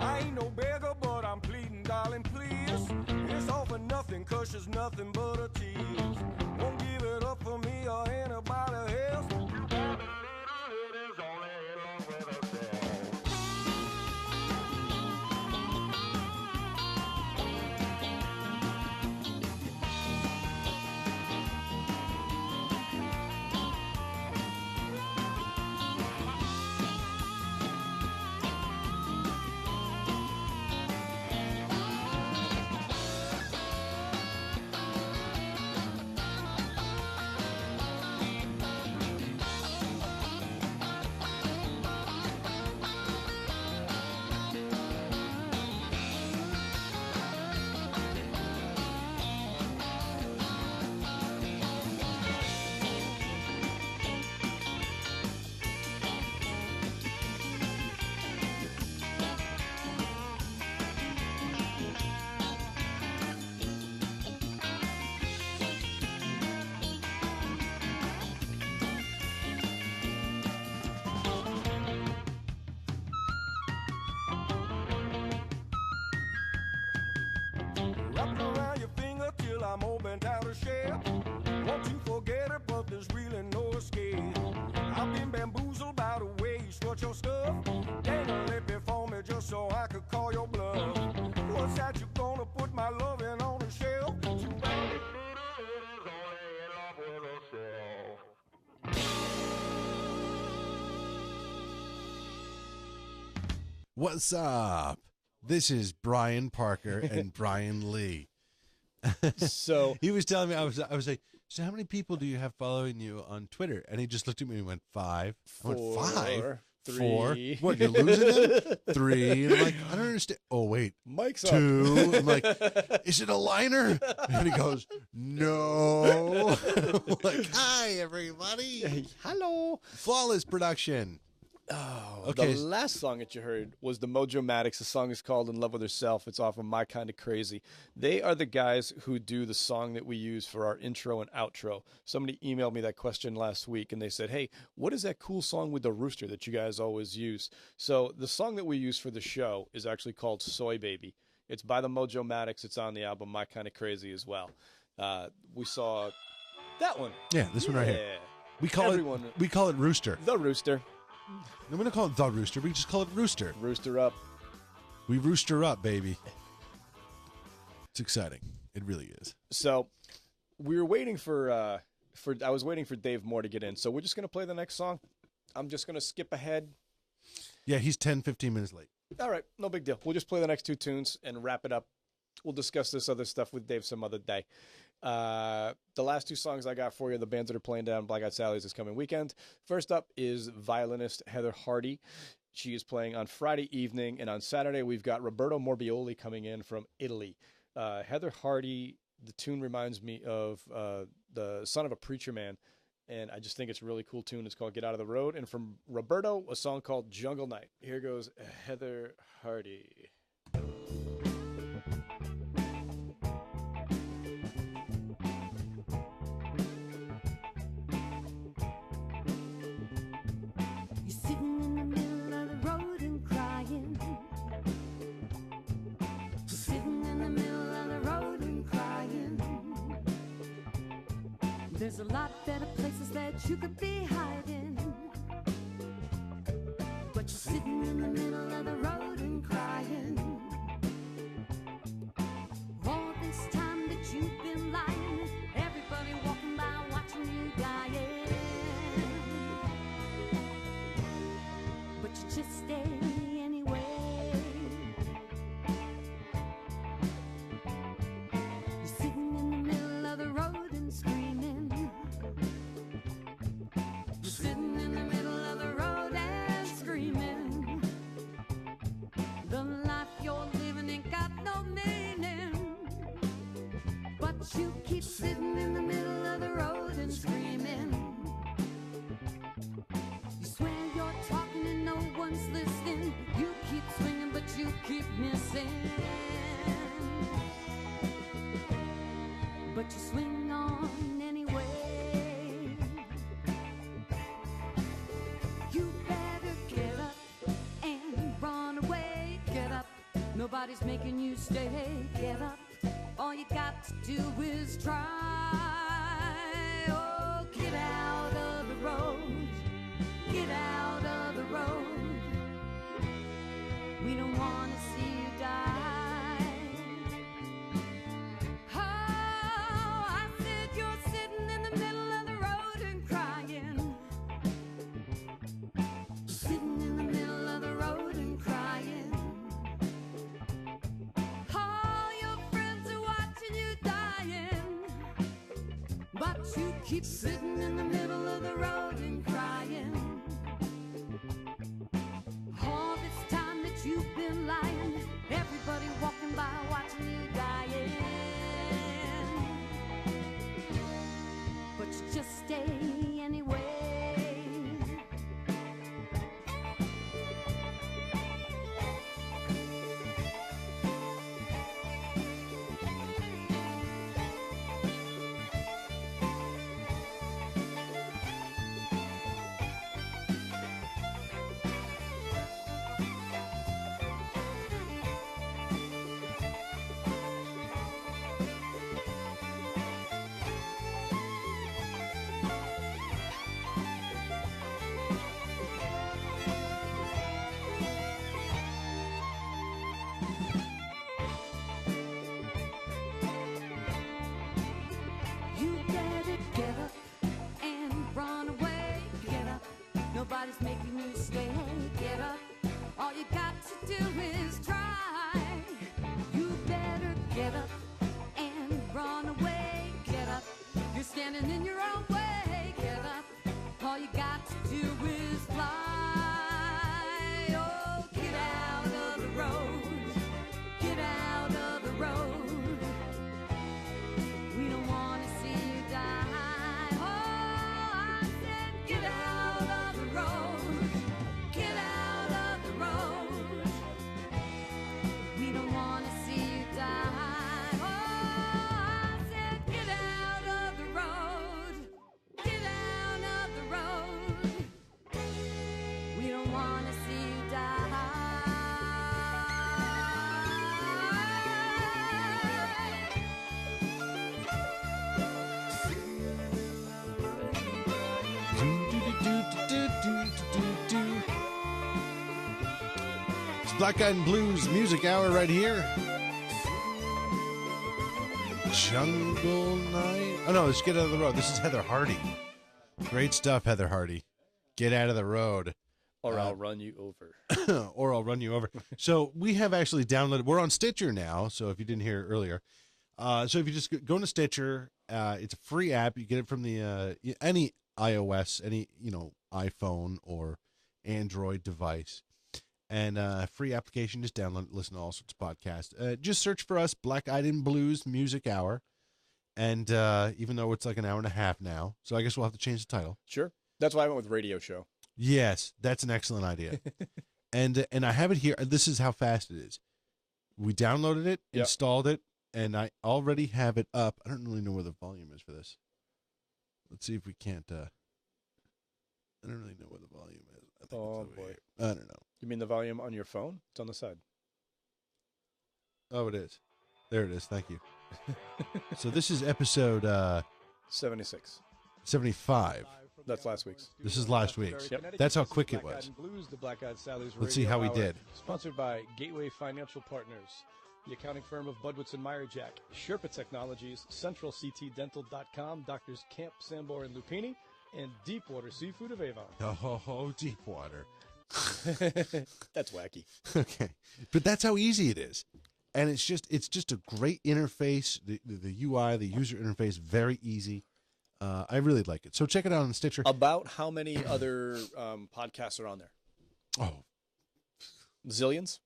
I ain't no beggar, but I'm pleading, darling, please. It's all for nothing, 'cause she's nothing but a tease. Won't give it up for me or anybody else. Too bad the little lady's only in love with herself. know bent out of shape. Want to forget it, but there's really no escape. I've been bamboozled by the way you strut your stuff. Dangling it before me just so I could call your bluff. What's that you gonna put my loving on the shelf? Too bad it is only in love with herself.
What's up? This is Brian Parker and Brian Lee.
So
he was telling me, I was like, so how many people do you have following you on Twitter? And he just looked at me and went, 5. I went, 5?
3.
4. What, you're losing them? 3. And I'm like, I don't understand. Oh, wait.
Mike's
2.
up.
I'm like, is it a liner? And he goes, no. I'm like, hi, everybody.
Hey, hello.
Flawless production.
Oh,
okay.
The last song that you heard was the Mojo-Matics. The song is called In Love With Herself. It's off of My Kinda Crazy. They are the guys who do the song that we use for our intro and outro. Somebody emailed me that question last week, and they said, hey, what is that cool song with the rooster that you guys always use? So the song that we use for the show is actually called Soy Baby. It's by the Mojo-Matics. It's on the album My Kinda Crazy as well. We saw that one.
Yeah, this one right here. We call it Rooster.
The Rooster.
I'm going to call it The Rooster. We just call it Rooster.
Rooster up.
We rooster up, baby. It's exciting. It really is.
So we were waiting I was waiting for Dave Moore to get in. So we're just going to play the next song. I'm just going to skip ahead.
Yeah, he's 10, 15 minutes late.
All right. No big deal. We'll just play the next 2 tunes and wrap it up. We'll discuss this other stuff with Dave some other day. The last 2 songs I got for you, the bands that are playing down Black Eyed Sally's this coming weekend. First up is violinist Heather Hardy. She is playing on Friday evening, and on Saturday we've got Roberto Morbioli coming in from Italy. Heather Hardy, the tune reminds me of the Son of a Preacher Man, and I just think it's a really cool tune. It's called Get Out of the Road, and from Roberto, a song called Jungle Night. Here goes Heather Hardy.
There's a lot better places that you could be hiding, but you're sitting in the middle of the road and crying. All this time that you've been lying, everybody walking by watching you dying, but you just stay anyway. You're sitting in the middle of the road and screaming. Sitting in the middle of the road and screaming. The life you're living ain't got no meaning, but you keep sitting in the middle of the road and screaming. You swear you're talking and no one's listening. You keep swinging but you keep missing, but you swing on anyway. Nobody's making you stay. Get up. All you got to do is try. Oh, get out of the road. Get out of the road. We don't want to see you die. Oh, I said you're sitting in the middle of the road and crying. Sitting in the middle of the road and crying. But you keep sitting in the middle of the road and crying. All this time that you've been lying, everybody walking by watching you dying, but you just stay anyway. All you got to do is fly. Oh, get out of the road. Get out of the road. We don't want to see you die. Oh, I said get out of the road. Get out of the road. We don't want to see you die. Oh, I said get out of the road. Get out of the road. We don't want to see you die.
It's Black Eyed and Blues Music Hour right here. Jungle Night. Oh, no, let's get out of the road. This is Heather Hardy. Great stuff, Heather Hardy. Get out of the road.
Or I'll run you over.
Or I'll run you over. So we have actually downloaded. We're on Stitcher now, so if you didn't hear it earlier. So if you just go into Stitcher, it's a free app. You get it from the any iOS, any iPhone or Android device. And free application, just download it, listen to all sorts of podcasts. Just search for us, Black Eyed and Blues Music Hour. And even though it's like an hour and a half now, so I guess we'll have to change the title.
Sure. That's why I went with radio show.
Yes, that's an excellent idea. and I have it here. This is how fast it is. We downloaded it, installed it, and I already have it up. I don't really know where the volume is for this. Let's see if we can't. I don't really know where the volume is. I think it's over here. I don't know.
You mean the volume on your phone? It's on the side.
Oh, it is. There it is. Thank you. So this is episode
76.
75.
That's last week's.
This is last week's.
Yep.
That's how quick it was. Let's see how we did.
Sponsored by Gateway Financial Partners, the accounting firm of Budwitz and Meyerjack, Sherpa Technologies, CentralCTDental.com, Doctors Camp, Sambor, and Lupini, and Deepwater Seafood of Avon.
Oh, Deepwater.
That's wacky.
Okay, but that's how easy it is, and it's just a great interface. The UI, the user interface, very easy. I really like it. So check it out on Stitcher.
About how many other podcasts are on there?
Oh,
zillions?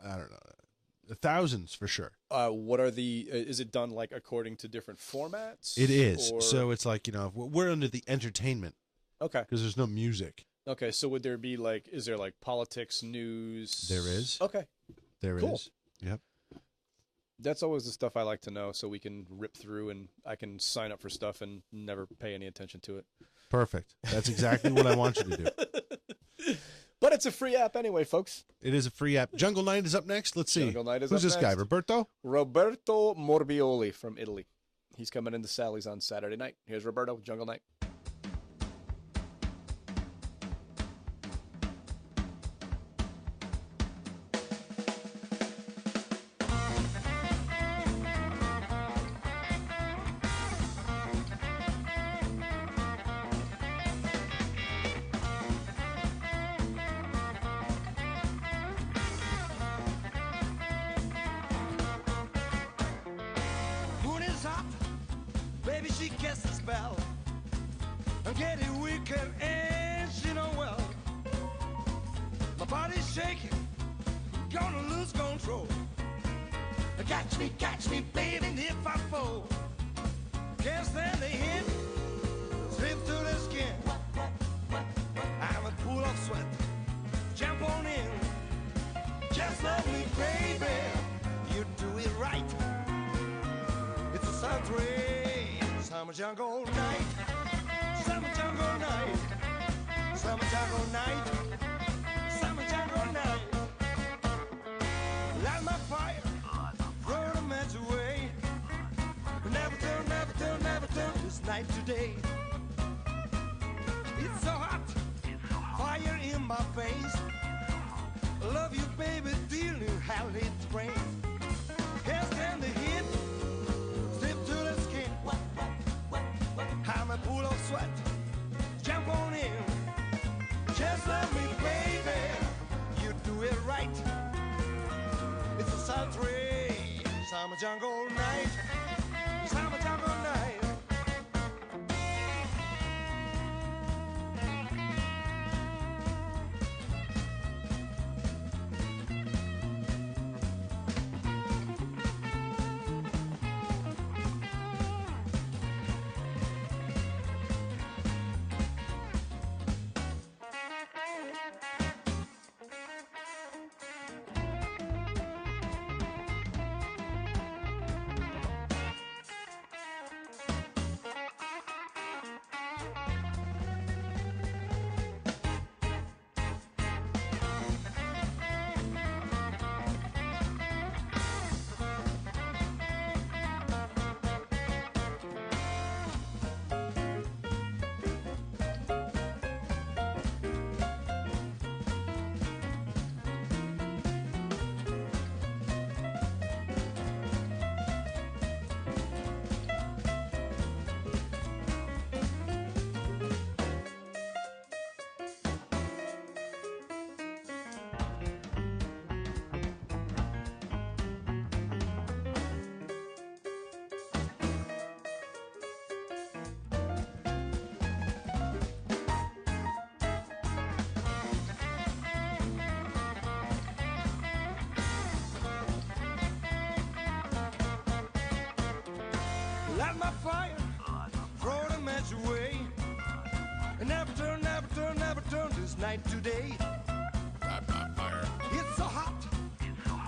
I don't know. Thousands for sure.
What are is it done like according to different formats?
It is.
Or...
So it's like, we're under the entertainment.
Okay.
Because there's no music.
Okay. So would there be is there like politics, news?
There is.
Okay.
There is. Yep.
That's always the stuff I like to know so we can rip through and I can sign up for stuff and never pay any attention to it.
Perfect. That's exactly what I want you to do.
But it's a free app anyway, folks.
It is a free app. Jungle Night is up next. Let's see.
Jungle Night is
Who's
up
this
next.
guy? Roberto?
Roberto Morbioli from Italy. He's coming into Sally's on Saturday night. Here's Roberto with Jungle Night.
Moon is up, baby, she casts a spell. I'm getting weaker and she know well. My body's shaking, gonna lose control. Catch me, baby, if I fall. Can't stand the hit, slip to the skin. I'm a pool of sweat, jump on in. Just love me, baby, you do it right. It's a Sunday, summer jungle night, summer jungle night, summer jungle night, summer jungle night. Light my fire, throw the match away. Never turn this night today. It's so hot, fire in my face. Love you, baby, till you hell it rains. Can't stand the heat. To the skin, I'm a pool of sweat. Jump on in, just love me, baby. You do it right. It's a sultry summer jungle night, summer jungle night.
night today.
Fire.
It's so hot,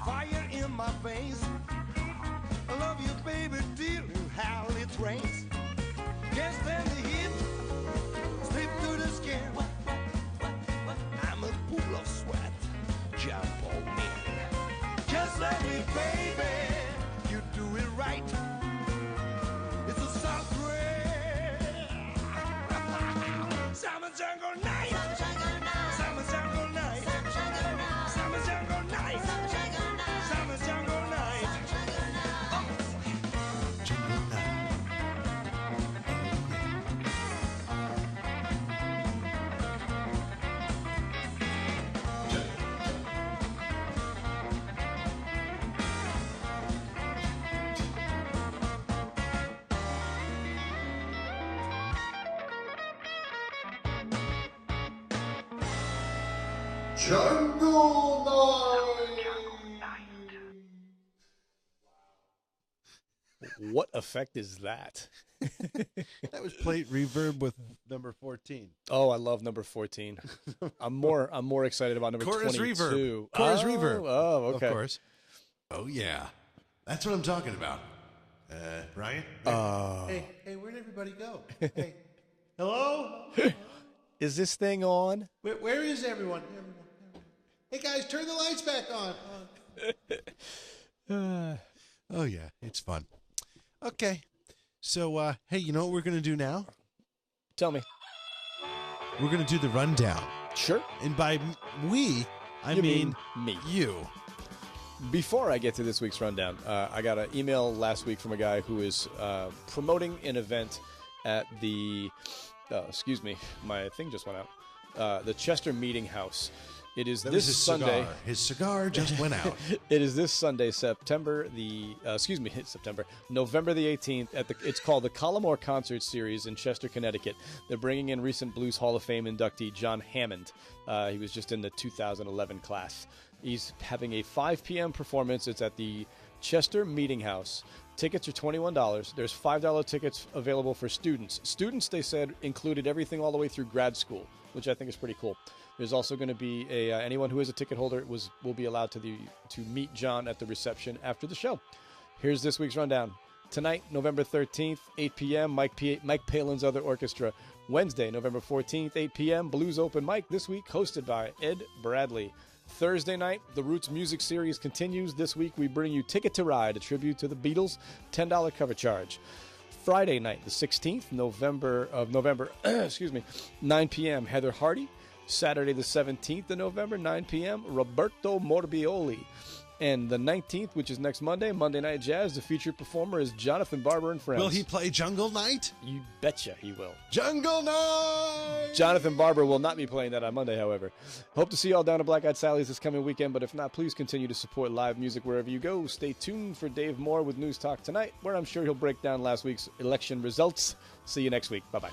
fire in my veins. I love you, baby, till hell it rains. Can't stand the heat, slip through the skin. I'm a pool of sweat, jump on me. Just let me, baby, you do it right. It's a soft rain. Summer jungle night. Summer jungle night. Summer jungle night. Summer jungle night. Summer jungle night.
Jungle night.
Jungle Night. What effect is that?
That was plate reverb with number 14.
Oh, I love number 14. I'm more excited about number
Chorus
22.
reverb. Chorus reverb.
Oh, okay.
Of course.
Oh, yeah. That's what I'm talking about. Ryan?
Hey, where'd everybody go? Hey, hello?
Is this thing on?
Where is everyone? Hey, guys, turn the lights back on. Oh, yeah, it's fun. Okay. So, hey, you know what we're going to do now?
Tell me.
We're going to do the rundown.
Sure.
And by we, I mean
me.
You.
Before I get to this week's rundown, I got an email last week from a guy who is promoting an event at the, excuse me, my thing just went out, the Chester Meeting House. It is
That
this
was his
Sunday.
Cigar. His cigar just went out.
It is this Sunday, November the 18th. It's called the Collimore Concert Series in Chester, Connecticut. They're bringing in recent Blues Hall of Fame inductee John Hammond. He was just in the 2011 class. He's having a 5 p.m. performance. It's at the Chester Meeting House. Tickets are $21. There's $5 tickets available for students. Students, they said, included everything all the way through grad school, which I think is pretty cool. There's also going to be anyone who is a ticket holder will be allowed to meet John at the reception after the show. Here's this week's rundown. Tonight, November 13th, 8 p.m., Mike Palin's Other Orchestra. Wednesday, November 14th, 8 p.m., Blues Open Mic, this week hosted by Ed Bradley. Thursday night, the Roots Music Series continues. This week, we bring you Ticket to Ride, a tribute to the Beatles, $10 cover charge. Friday night, the 16th, November, excuse me, 9 p.m., Heather Hardy. Saturday the 17th of November, 9 p.m., Roberto Morbioli. And the 19th, which is next Monday, Monday Night Jazz, the featured performer is Jonathan Barber and Friends.
Will he play Jungle Night?
You betcha he will.
Jungle Night!
Jonathan Barber will not be playing that on Monday, however. Hope to see you all down at Black Eyed Sally's this coming weekend, but if not, please continue to support live music wherever you go. Stay tuned for Dave Moore with News Talk Tonight, where I'm sure he'll break down last week's election results. See you next week. Bye-bye.